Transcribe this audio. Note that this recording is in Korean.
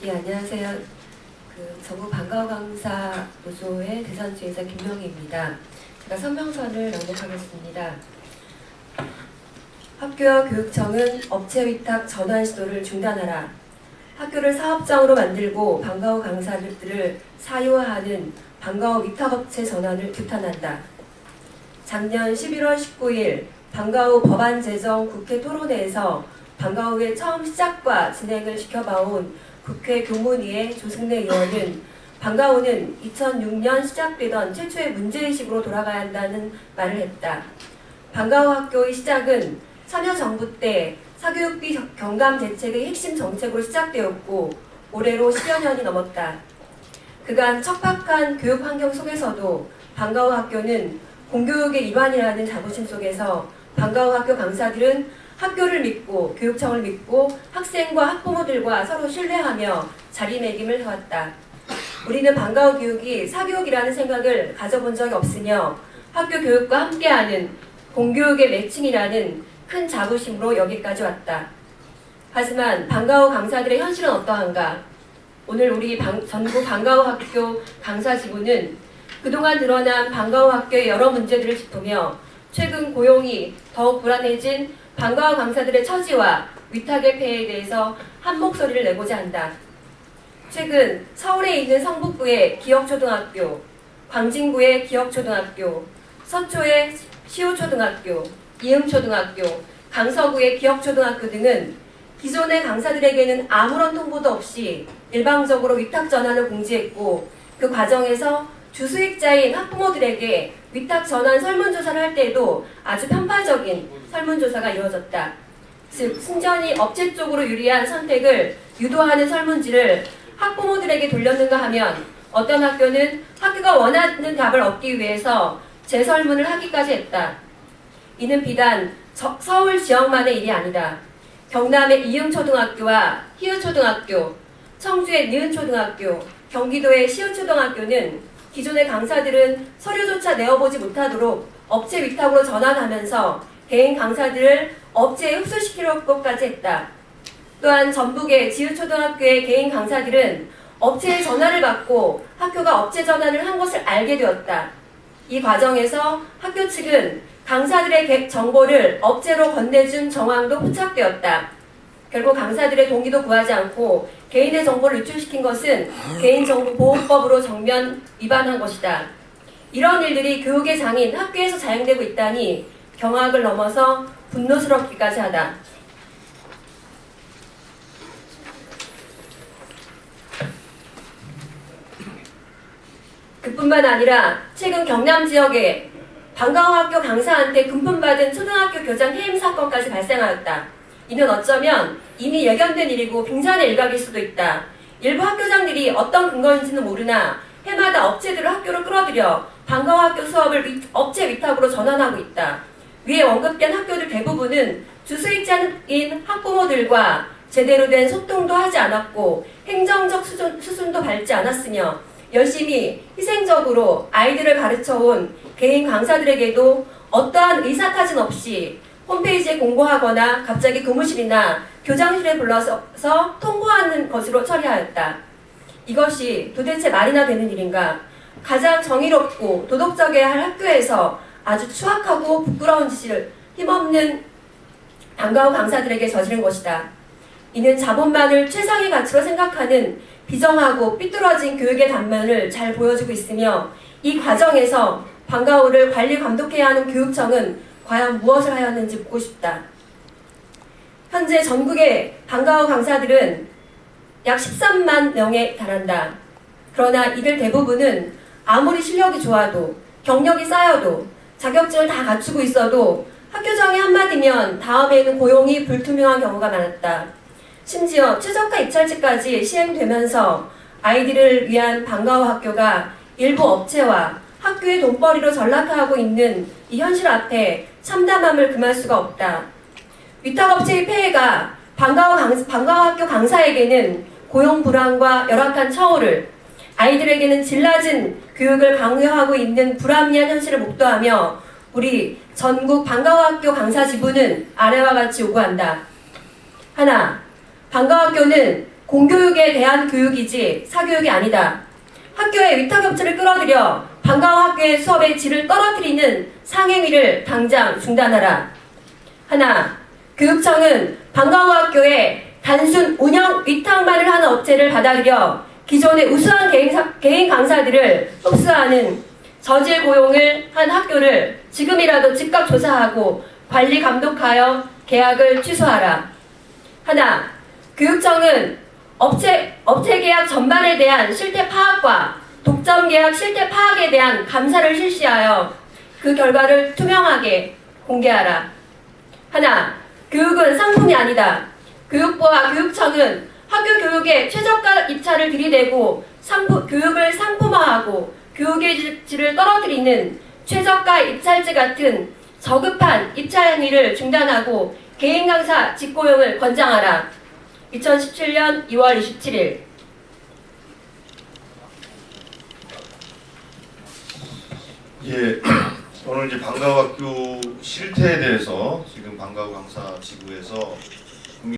예, 안녕하세요. 전국 방과후 강사 노조의 대선주의자 김명희입니다. 제가 성명서를 낭독하겠습니다. 학교와 교육청은 업체 위탁 전환 시도를 중단하라. 학교를 사업장으로 만들고 방과후 강사들을 사유화하는 방과후 위탁업체 전환을 규탄한다. 작년 11월 19일 방과후 법안 제정 국회 토론회에서 방과후의 처음 시작과 진행을 지켜봐온 국회 교문위의 조승래 의원은 방과후는 2006년 시작되던 최초의 문제의식으로 돌아가야 한다는 말을 했다. 방과후 학교의 시작은 참여정부 때 사교육비 경감 대책의 핵심 정책으로 시작되었고 올해로 10여 년이 넘었다. 그간 척박한 교육 환경 속에서도 방과후 학교는 공교육의 일환이라는 자부심 속에서 방과후 학교 강사들은 학교를 믿고 교육청을 믿고 학생과 학부모들과 서로 신뢰하며 자리매김을 해왔다. 우리는 방과후 교육이 사교육이라는 생각을 가져본 적이 없으며 학교 교육과 함께하는 공교육의 매칭이라는 큰 자부심으로 여기까지 왔다. 하지만 방과후 강사들의 현실은 어떠한가? 오늘 우리 전국 방과후 학교 강사 지부는 그동안 드러난 방과후 학교의 여러 문제들을 짚으며 최근 고용이 더욱 불안해진 방과후 강사들의 처지와 위탁의 폐해에 대해서 한 목소리를 내고자 한다. 최근 서울에 있는 성북구의 기역초등학교, 광진구의 기역초등학교, 서초의 시호초등학교, 이음초등학교, 강서구의 기역초등학교 등은 기존의 강사들에게는 아무런 통보도 없이 일방적으로 위탁 전환을 공지했고 그 과정에서 주수익자인 학부모들에게 위탁 전환 설문조사를 할 때에도 아주 편파적인 설문조사가 이루어졌다. 즉 순전히 업체 쪽으로 유리한 선택을 유도하는 설문지를 학부모들에게 돌렸는가 하면 어떤 학교는 학교가 원하는 답을 얻기 위해서 재설문을 하기까지 했다. 이는 비단 서울 지역만의 일이 아니다. 경남의 이응초등학교와 희우초등학교, 청주의 니은초등학교, 경기도의 시우초등학교는 기존의 강사들은 서류조차 내어보지 못하도록 업체 위탁으로 전환하면서 개인 강사들을 업체에 흡수시키려고 것까지 했다. 또한 전북의 지읒초등학교의 개인 강사들은 업체의 전화를 받고 학교가 업체 전환을 한 것을 알게 되었다. 이 과정에서 학교 측은 강사들의 정보를 업체로 건네준 정황도 포착되었다. 결국 강사들의 동의도 구하지 않고 개인의 정보를 유출시킨 것은 개인정보보호법으로 정면 위반한 것이다. 이런 일들이 교육의 장인 학교에서 자행되고 있다니 경악을 넘어서 분노스럽기까지 하다. 그뿐만 아니라 최근 경남 지역에 방과후 학교 강사한테 금품받은 초등학교 교장 해임 사건까지 발생하였다. 이는 어쩌면 이미 예견된 일이고 빙산의 일각일 수도 있다. 일부 학교장들이 어떤 근거인지는 모르나 해마다 업체들을 학교로 끌어들여 방과후 학교 수업을 업체 위탁으로 전환하고 있다. 위에 언급된 학교들 대부분은 주수익자인 학부모들과 제대로 된 소통도 하지 않았고 행정적 수준도 밟지 않았으며 열심히 희생적으로 아이들을 가르쳐온 개인 강사들에게도 어떠한 의사타진 없이 홈페이지에 공고하거나 갑자기 교무실이나 교장실에 불러서 통보하는 것으로 처리하였다. 이것이 도대체 말이나 되는 일인가? 가장 정의롭고 도덕적이어야 할 학교에서 아주 추악하고 부끄러운 짓을 힘없는 방과후 강사들에게 저지른 것이다. 이는 자본만을 최상의 가치로 생각하는 비정하고 삐뚤어진 교육의 단면을 잘 보여주고 있으며 이 과정에서 방과후를 관리 감독해야 하는 교육청은 과연 무엇을 하였는지 묻고 싶다. 현재 전국의 방과후 강사들은 약 13만 명에 달한다. 그러나 이들 대부분은 아무리 실력이 좋아도 경력이 쌓여도 자격증을 다 갖추고 있어도 학교장의 한마디면 다음에는 고용이 불투명한 경우가 많았다. 심지어 최저가 입찰제까지 시행되면서 아이들을 위한 방과후 학교가 일부 업체와 학교의 돈벌이로 전락하고 있는 이 현실 앞에 참담함을 금할 수가 없다. 위탁업체의 폐해가 방과후 학교 강사에게는 고용 불안과 열악한 처우를, 아이들에게는 질 낮은 교육을 강요하고 있는 불합리한 현실을 목도하며 우리 전국 방과후 학교 강사 지부는 아래와 같이 요구한다. 하나, 방과후 학교는 공교육에 대한 교육이지 사교육이 아니다. 학교의 위탁업체를 끌어들여 방과후 학교의 수업의 질을 떨어뜨리는 상행위를 당장 중단하라. 하나, 교육청은 방과후 학교에 단순 운영 위탁만을 하는 업체를 받아들여 기존의 우수한 개인 강사들을 흡수하는 저질 고용을 한 학교를 지금이라도 즉각 조사하고 관리 감독하여 계약을 취소하라. 하나, 교육청은 업체 계약 전반에 대한 실태 파악과 독점 계약 실태 파악에 대한 감사를 실시하여 그 결과를 투명하게 공개하라. 하나, 교육은 상품이 아니다. 교육부와 교육청은 학교 교육에 최저가 입찰을 들이대고 교육을 상품화하고 교육의 질을 떨어뜨리는 최저가 입찰제 같은 저급한 입찰 행위를 중단하고 개인 강사 직고용을 권장하라. 2017년 2월 27일. 예, 오늘 이제 방과후 학교 실태에 대해서 지금 방과후 강사 지구에서